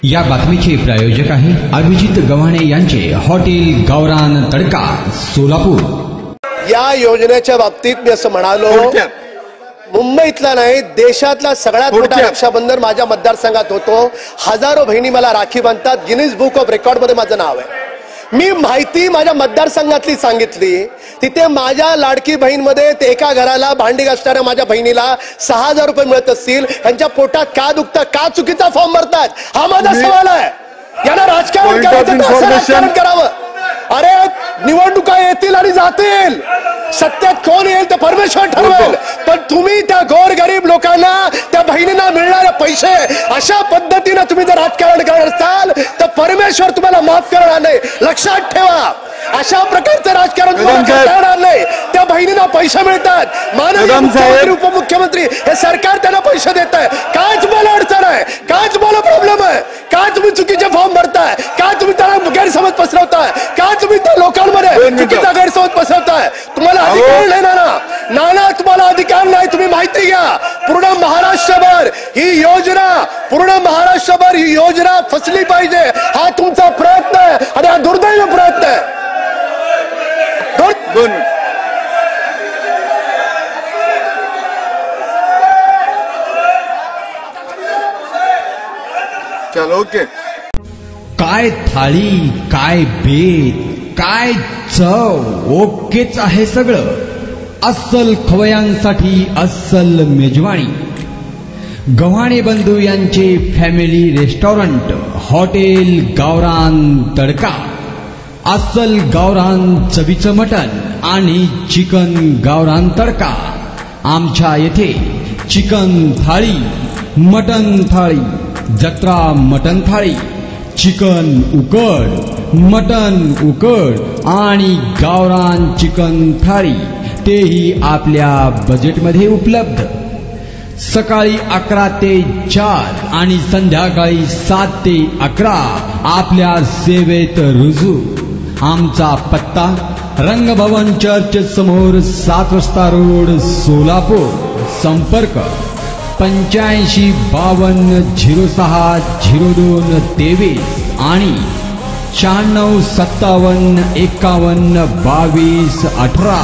या बातमीचे प्रायोजक आहे अभिजित गव्हाणे यांचे हॉटेल गावरान तडका सोलापूर। या योजनेच्या बाबतीत मी असं म्हणालो, मुंबईतला नाही देशातला सगळ्यात मोठा रक्षाबंधन माझ्या मतदारसंघात होतो। हजारो बहिणी मला राखी बांधतात। गिनीज बुक ऑफ रेकॉर्ड मध्ये माझं नाव आहे। मी माहिती माझ्या मतदारसंघातली सांगितली। तिथे माझ्या लाडकी बहीणमध्ये ते एका घराला भांडी घासणाऱ्या माझ्या बहिणीला 6000 रुपये मिळत असतील। त्यांच्या पोटात का दुखतं, का चुकीचा फॉर्म भरतात, हा माझा सवाल आहे। यांना राजकारण करायचं तर असं राजकारण करावं। अरे निवडणुका येतील आणि जातील, सत्तेत कोण येईल ते परमेश्वर ठरवेल, पण तुम्ही त्या गोरगरीब लोकांना, त्या बहिणींना मिळणारे पैसे अशा पद्धतीने तुम्ही जर राजकारण करत असाल तर परमेश्वर तुम्हाला माफ करणार नाही। लक्षात ठेवा, अशा प्रकारचं राजकारण करणार नाही। त्या बहिणींना पैसे मिळतात, माननीय मुख्यमंत्री उपमुख्यमंत्री हे सरकार त्यांना पैसे देत आहे। काय तुम्हाला अडचण आहे, काय तुम्हाला प्रॉब्लेम आहे, काय तुम्ही चुकीचे फॉर्म भरताय, काय तुम्ही त्याला गैरसमज पसरवताय, काय तुम्ही त्या लोकांमध्ये चुकीचा गैरसमज पसरवताय। तुम्हाला अधिकार नाही नाना, तुम्हाला अधिकार नाही। तुम्ही माहिती घ्या, पूर्ण महाराष्ट्रभर ही योजना, पूर्ण महाराष्ट्रभर ही योजना फसली पाहिजे, हा तुमचा प्रयत्न आहे आणि हा दुर्दैवी प्रयत्न आहे। चलो ओके। काय थाळी, काय बेत, काय चव, ओकेच आहे सगळं। अस्सल खवयांसाठी अस्सल मेजवानी, गव्हाणे बंधू यांचे फॅमिली रेस्टॉरंट हॉटेल गावरान तडका। अस्सल गावरान चवीचं मटण आणि चिकन गावरान तडका। आमच्या येथे चिकन थाळी, मटण थाळी, जत्रा मटण थाळी, चिकन उकड, मटण उकड आणि गावरान चिकन थाळी, तेही आपल्या बजेटमध्ये उपलब्ध। सकाळी 11 ते 4 आणि संध्याकाळी 7 ते 11 आपल्या सेवेत रुजू। आमचा पत्ता रंगभवन चर्च समोर 7 रस्ता रोड सोलापूर। संपर्क 85 52 06 02 23 आणि 96 57 51 22 18।